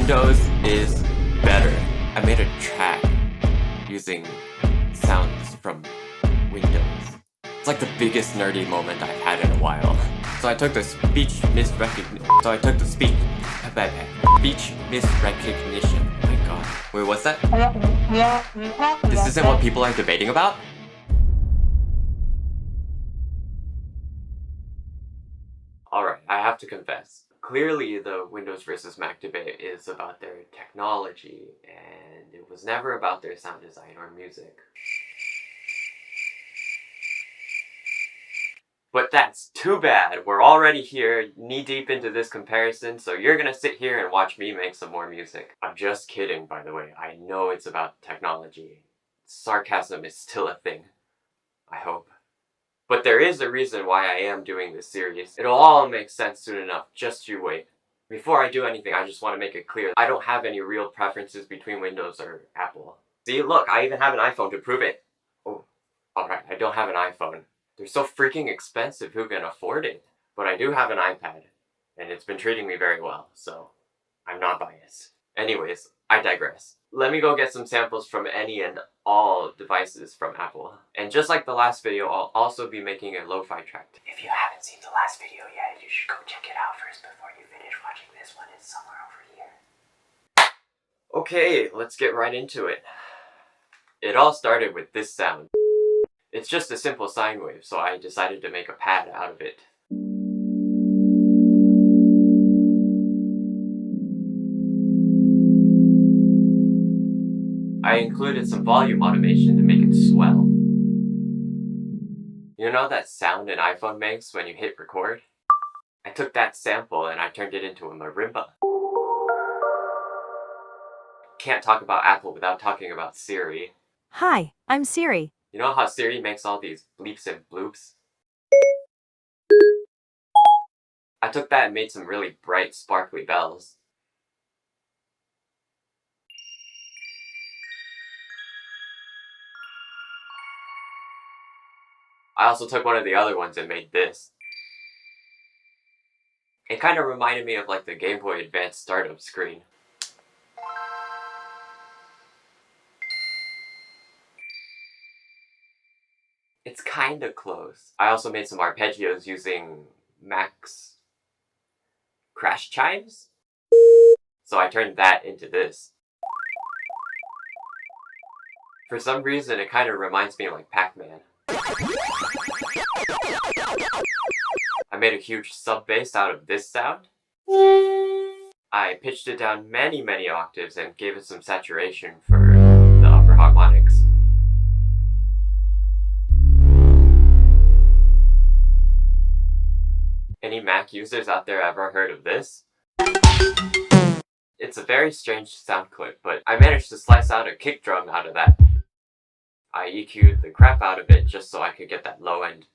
Windows is better. I made a track using sounds from Windows. It's like the biggest nerdy moment I've had in a while. So I took the speech misrecognition. My god. Wait, what's that? This isn't what people are debating about? Alright, I have to confess. Clearly, the Windows versus Mac debate is about their technology, and it was never about their sound design or music. But that's too bad. We're already here, knee-deep into this comparison, so you're gonna sit here and watch me make some more music. I'm just kidding, by the way. I know it's about technology. Sarcasm is still a thing. I hope. But there is a reason why I am doing this series. It'll all make sense soon enough, just you wait. Before I do anything, I just want to make it clear I don't have any real preferences between Windows or Apple. See, look, I even have an iPhone to prove it. Oh, alright, I don't have an iPhone. They're so freaking expensive, who can afford it? But I do have an iPad, and it's been treating me very well, so I'm not biased. Anyways, I digress. Let me go get some samples from any and all devices from Apple. And just like the last video, I'll also be making a lo-fi track. If you haven't seen the last video yet, you should go check it out first before you finish watching this one. It's somewhere over here. Okay, let's get right into it. It all started with this sound. It's just a simple sine wave, so I decided to make a pad out of it. I included some volume automation to make it swell. You know that sound an iPhone makes when you hit record? I took that sample and I turned it into a marimba. Can't talk about Apple without talking about Siri. Hi, I'm Siri. You know how Siri makes all these bleeps and bloops? I took that and made some really bright, sparkly bells. I also took one of the other ones and made this. It kind of reminded me of like the Game Boy Advance startup screen. It's kinda close. I also made some arpeggios using Mac's crash chimes. So I turned that into this. For some reason, it kind of reminds me of like Pac-Man. I made a huge sub-bass out of this sound. I pitched it down many octaves and gave it some saturation for the upper harmonics. Any Mac users out there ever heard of this? It's a very strange sound clip, but I managed to slice out a kick drum out of that. I EQ'd the crap out of it just so I could get that low-end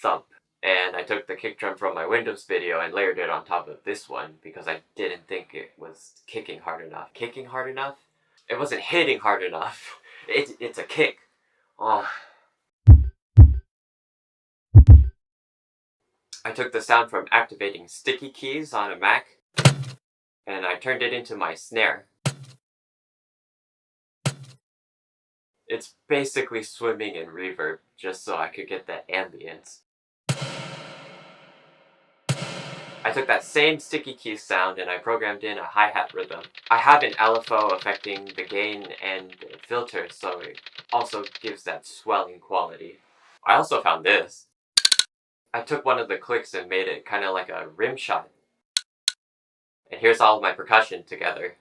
thump. And I took the kick drum from my Windows video and layered it on top of this one because I didn't think it was kicking hard enough. Kicking hard enough? It wasn't hitting hard enough. It's a kick. Oh. I took the sound from activating sticky keys on a Mac and I turned it into my snare. It's basically swimming in reverb just so I could get that ambience. I took that same sticky keys sound and I programmed in a hi-hat rhythm. I have an LFO affecting the gain and the filter, so it also gives that swelling quality. I also found this. I took one of the clicks and made it kind of like a rim shot. And here's all of my percussion together.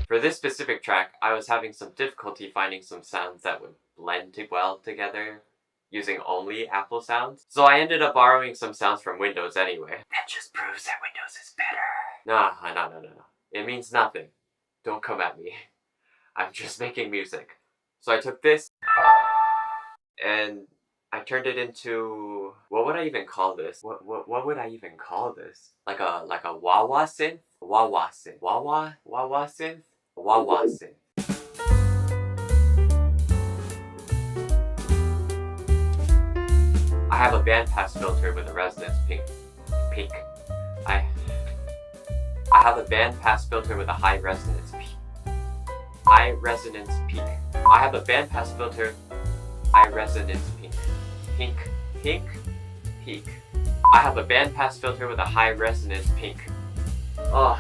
For this specific track, I was having some difficulty finding some sounds that would blend well together using only Apple sounds. So I ended up borrowing some sounds from Windows anyway. That just proves that Windows is better. No. It means nothing. Don't come at me. I'm just making music. So I took this and I turned it into, what would I even call this? What would I even call this? Like a wah-wah synth? Wah-wah synth. Wah-wah synth? Wah-wah synth. I I have a bandpass filter with a resonance peak. I have a bandpass filter with a high resonance peak. High resonance peak. I have a bandpass filter. High resonance peak. Peak. I have a bandpass filter with a high resonance peak. Oh.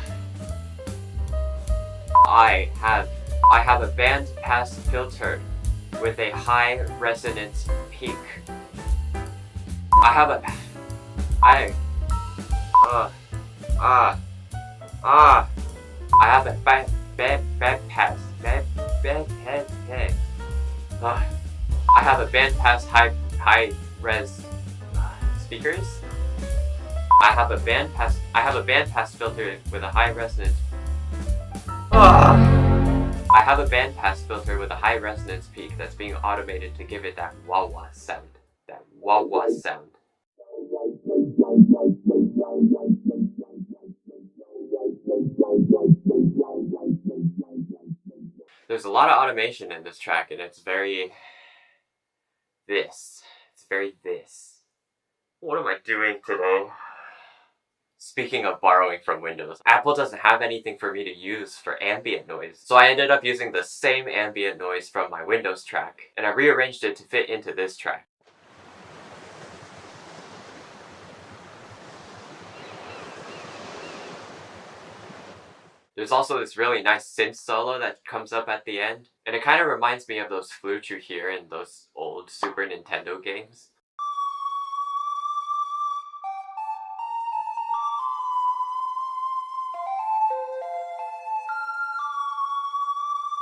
I have a bandpass filter with a high resonance peak. I have a bandpass. I have a bandpass high res speakers. I have a bandpass filter with a high resonance. I have a bandpass filter with a high resonance peak that's being automated to give it that wah-wah sound. That wah-wah sound. There's a lot of automation in this track, and it's very this. It's very this. What am I doing today? Speaking of borrowing from Windows, Apple doesn't have anything for me to use for ambient noise, so I ended up using the same ambient noise from my Windows track, and I rearranged it to fit into this track. There's also this really nice synth solo that comes up at the end, and it kind of reminds me of those flutes you hear in those old Super Nintendo games.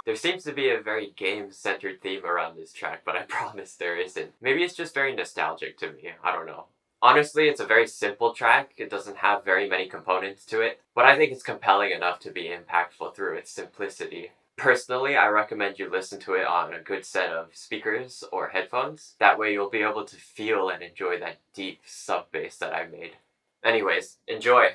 There seems to be a very game-centered theme around this track, but I promise there isn't. Maybe it's just very nostalgic to me, I don't know. Honestly, it's a very simple track, it doesn't have very many components to it, but I think it's compelling enough to be impactful through its simplicity. Personally, I recommend you listen to it on a good set of speakers or headphones. That way you'll be able to feel and enjoy that deep sub bass that I made. Anyways, enjoy!